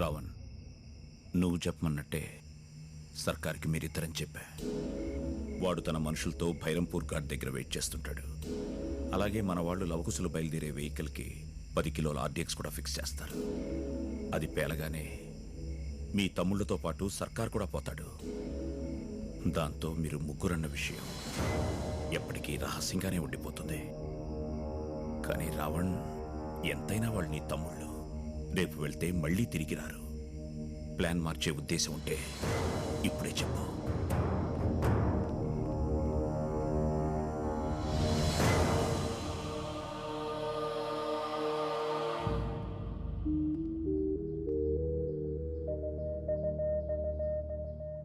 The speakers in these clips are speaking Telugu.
రావణ్, నువ్వు చెప్పమన్నట్టే సర్కార్కి మీరిద్దరని చెప్పా. వాడు తన మనుషులతో భైరంపూర్ ఘాట్ దగ్గర వెయిట్ చేస్తుంటాడు. అలాగే మన వాళ్ళు లవకుశలు బయలుదేరే వెహికల్కి 10 కిలోల ఆర్డిఎక్స్ కూడా ఫిక్స్ చేస్తారు. అది పేలగానే మీ తమ్ముళ్లతో పాటు సర్కార్ కూడా పోతాడు. దాంతో మీరు ముగ్గురన్న విషయం ఎప్పటికీ రహస్యంగానే ఉండిపోతుంది. కానీ రావణ్, ఎంతైనా వాళ్ళు నీ తమ్ముళ్ళు. రేపు వెళ్తే మళ్ళీ తిరిగి రారు. ప్లాన్ మార్చే ఉద్దేశం ఉంటే ఇప్పుడే చెప్పు.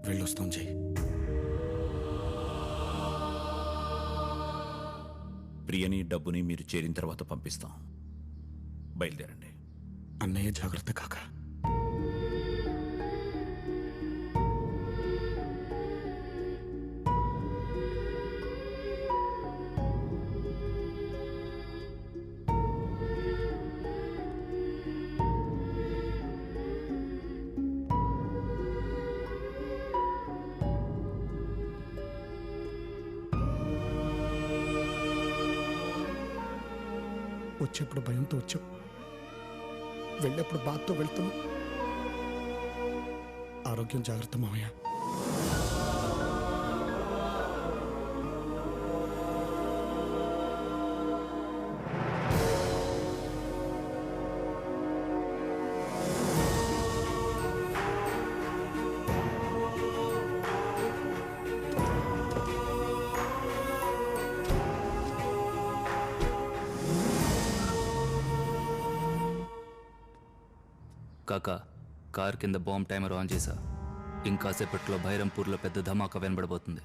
వెళ్ళొస్తాం జై. ప్రియని డబ్బుని మీరు చేరిన తర్వాత పంపిస్తాం. బయలుదేరండి. అన్నయ్య జాగ్రత్త కాక. వచ్చేప్పుడు భయంతో వచ్చావు, వెళ్ళేప్పుడు బాధతో వెళ్తున్నావు. ఆరోగ్యం జాగ్రత్త మావయ్య. కాకా, కార్ కింద బాంబ్ టైమర్ ఆన్ చేశా. ఇంకాసేపట్లో భైరంపూర్లో పెద్ద ధమాకా వినబడబోతుంది.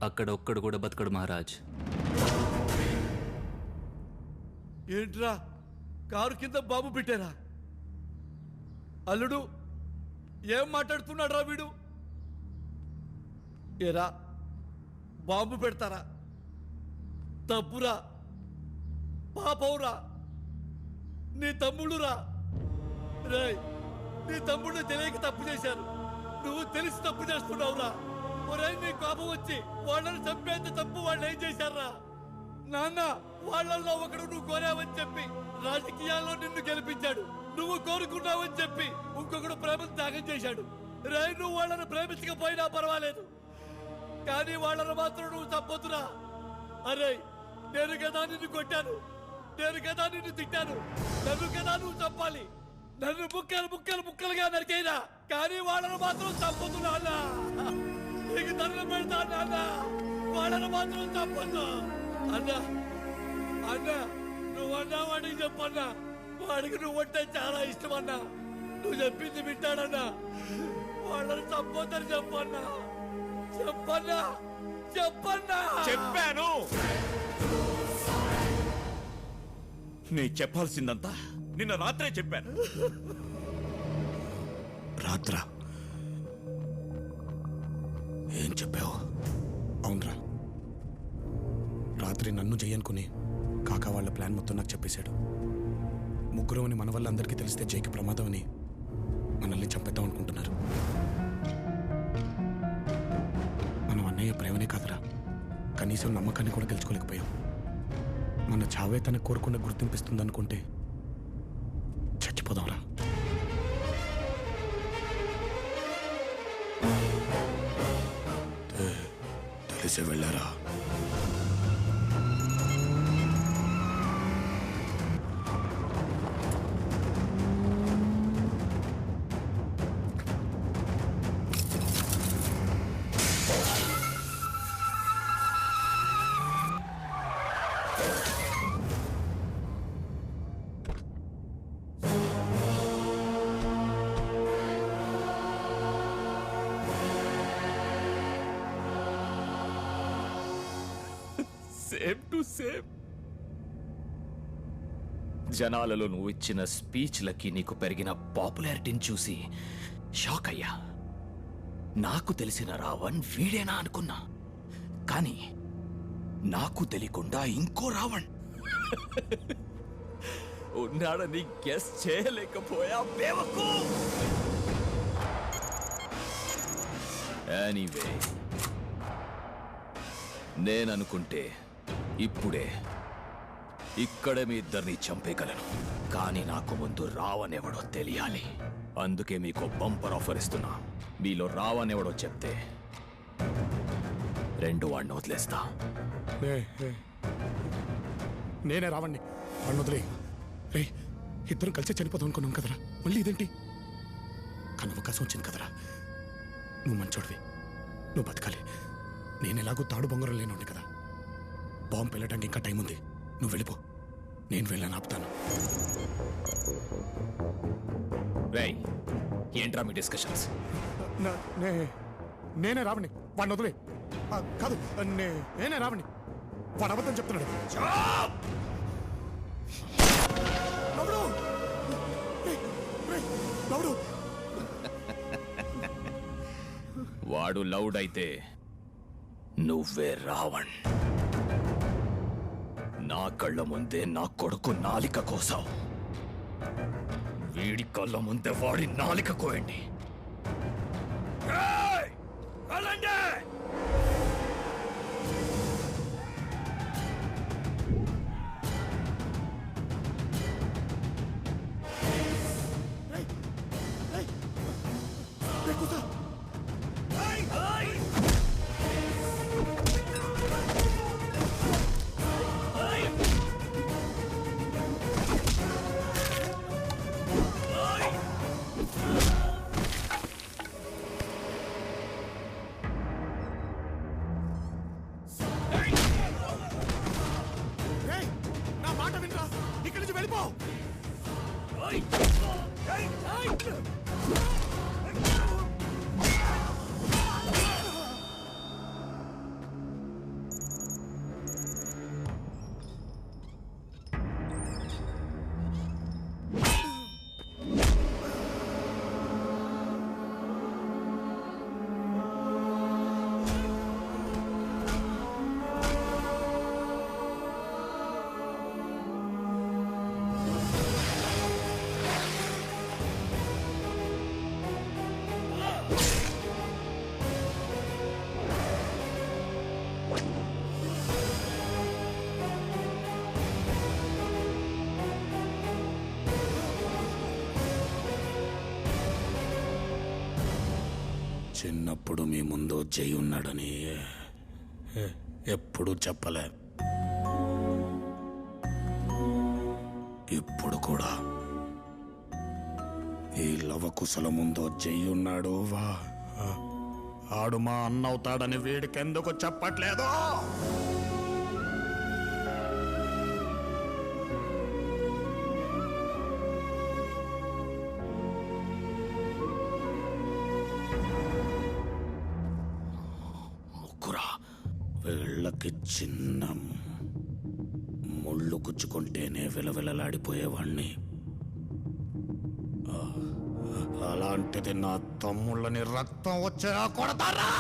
అక్కడ ఒక్కడు కూడా బతకడు మహారాజ్. ఏంట్రా, కారు కింద బాంబు పెట్టారా? అల్లుడు, ఏం మాట్లాడుతున్నాడు రా వీడు? ఏరా, బాంబు పెడతారా? తప్పురా, పాపవురా, నీ తమ్ముడురా. రేయ్, నీ తమ్ముడు తెలియక తప్పు చేశారు, నువ్వు తెలిసి తప్పు చేస్తున్నావురా. ఒరే, నీ కోపం వచ్చి వాళ్ళని చంపేంత తప్పు వాళ్ళు ఏం చేశారా? నాన్న, వాళ్ళల్లో ఒకడు నువ్వు కోరావని చెప్పి రాజకీయాల్లో నిన్ను గెలిపించాడు. నువ్వు కోరుకున్నావని చెప్పి ఇంకొకడు ప్రేమను త్యాగం చేశాడు. రే, నువ్వు వాళ్ళని ప్రేమించకపోయినా పర్వాలేదు, కానీ వాళ్ళని మాత్రం నువ్వు చంపొద్దురా. అరే, నేను కదా నిన్ను కొట్టాను, నేను కదా నిన్ను తిట్టాను, నన్ను కదా నువ్వు చంపాలి. నన్ను ముక్కలుగా నరికైనా, కానీ వాళ్ళను మాత్రం చంపొద్దు నాన్న. నీకు దండం పెడతా నాన్న, వాళ్ళను మాత్రం చంపొద్దు. అన్నా, అన్నా, నువ్వు అన్నా వాడికి చెప్పన్నా, వాడికి నువ్వంటే చాలా ఇష్టం అన్నా. నువ్వు చెప్పింది వింటాడన్నా, వాళ్ళని చంపొద్దని చెప్పన్నా. చెప్పన్నా, చెప్పన్నా. చెప్పాను. నీ చెప్పాల్సిందంతా నిన్న రాత్రే చెప్పాను. రాత్రా? ఏం చెప్పావు? అవునరా, రాత్రి నన్ను జయనుకుని కాకా వాళ్ళ ప్లాన్ మొత్తం నాకు చెప్పేశాడు. ముగ్గురు అని మన వల్ల అందరికీ తెలిస్తే జైకి ప్రమాదం అని మనల్ని చంపేద్దాం అనుకుంటున్నారు. మనం అన్నయ్య ప్రేమనే కాదురా, కనీసం నమ్మకాన్ని కూడా గెలుచుకోలేకపోయాం. మన చావే తనకు కోరుకున్న గుర్తింపిస్తుంది అనుకుంటే చచ్చిపోదాంరా. తెలిసే వెళ్ళారా? Same to same. జనాలలో నువ్వు ఇచ్చిన స్పీచ్లకి నీకు పెరిగిన పాపులారిటీని చూసి షాక్ అయ్యా. నాకు తెలిసిన రావణ్ వీడేనా అనుకున్నా, కానీ నాకు తెలియకుండా ఇంకో రావణ్. ఉన్నాడని గెస్ చేయలేకపోయా బేవకు. ఎనీవే, నేననుకుంటే ఇప్పుడే ఇక్కడే మీ ఇద్దరిని చంపేయగలను. కానీ నాకు ముందు రావనేవడో తెలియాలి. అందుకే మీకు బంపర్ ఆఫర్ ఇస్తున్నా. మీలో రావనేవడో చెప్తే 2 వాడిని వదిలేస్తా. నేనే రావండి, వాడిని వదిలే. రే, ఇద్దరం కలిసి చనిపోతాం అనుకున్నాం కదరా, మళ్ళీ ఇదేంటి? కానీ అవకాశం వచ్చింది కదరా. నువ్వు మంచోడివి, నువ్వు బతకాలి. నేను ఎలాగో తాడు బొంగరం లేనుండి కదా. బాంబు వెళ్ళటానికి ఇంకా టైం ఉంది. నువ్వు వెళ్ళిపో, నేను వెళ్ళని ఆపుతాను. రేయ్, ఏంట్రా మీ డిస్కషన్స్? నేనే రావణి, వాడిని వదిలే. కాదు, నేనే రావణి. వాడు అబద్ధం చెప్తున్నాడు. నవ్వుడు! నవ్వుడు! వాడు లౌడ్ అయితే నువ్వే రావణ్. నా కళ్ళ ముందే నా కొడుకు నాలిక కోసావు. వీడి కళ్ళ ముందే వాడి నాలిక కోయండి. నా మాట వినరా, ఇక్కడి నుంచి వెళ్ళిపో. చిన్నప్పుడు మీ ముందు జై ఉన్నాడని ఎప్పుడు చెప్పలే. ఇప్పుడు కూడా ఈ లవకుశల ముందు జై ఉన్నాడు. ఆడు మా అన్నవుతాడని వీడికెందుకు చెప్పట్లేదు? వీళ్ళకి చిన్న ముళ్ళు గుచ్చుకుంటేనే విలవిలలాడిపోయేవాణ్ణి. అలాంటిది నా తమ్ముళ్ళని రక్తం వచ్చేలా కొడతారా?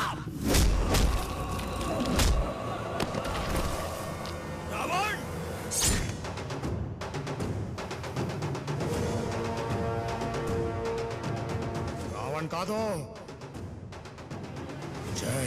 రావణ్ కాదు, జై.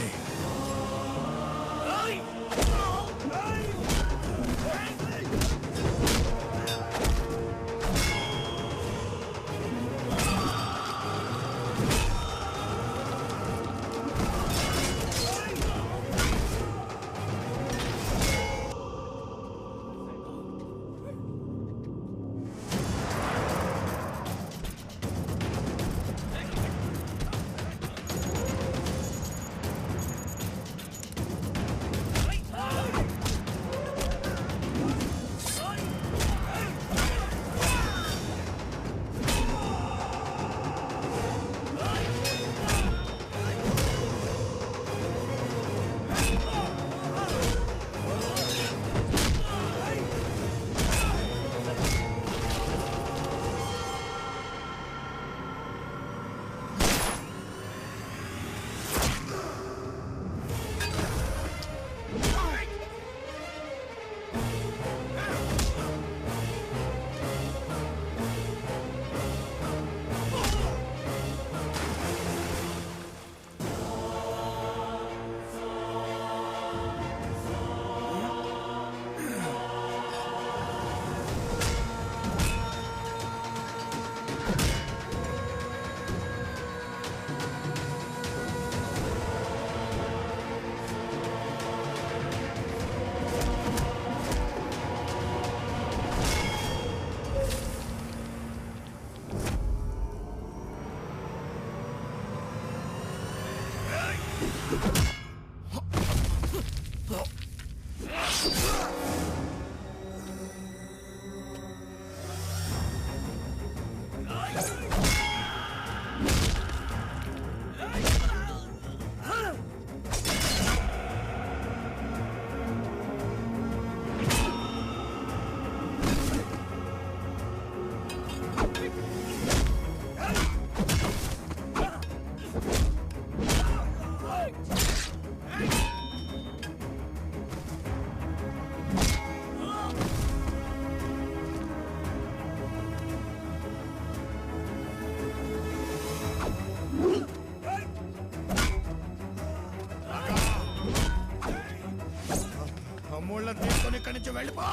ఇక్కడి నుంచి వెళ్ళిపో.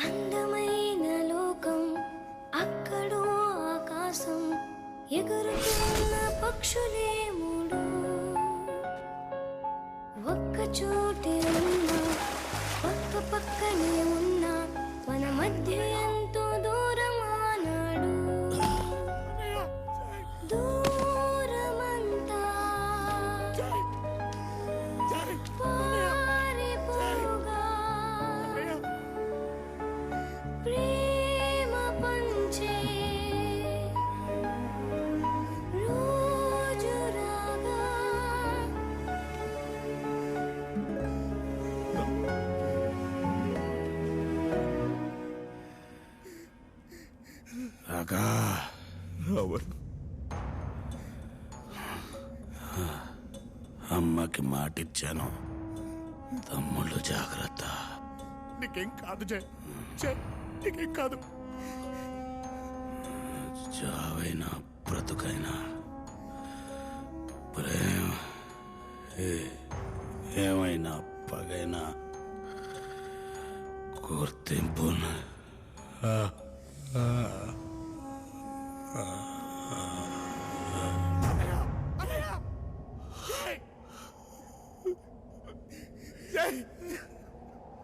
అందమైన లోకం అక్కడో ఆకాశం ఎగురుతున్న పక్షులే మూడు ఒక్క చోటే ఉన్నా పక్క పక్కనే ఉన్నా మన మధ్య ఎంతో దూరం ఆనాడు దూరమంతా పారిపోగా ప్రేమ పంచే రోజు రాగా రాగా అమ్మకి మాటిచ్చాను, తమ్ముళ్ళు జాగ్రత్త. నీకేం కాదు జై, జై నీకేం కాదు. చావైనా బ్రతుకైనా ప్రేమ ఏమైనా పగైనా గుర్తింపు జై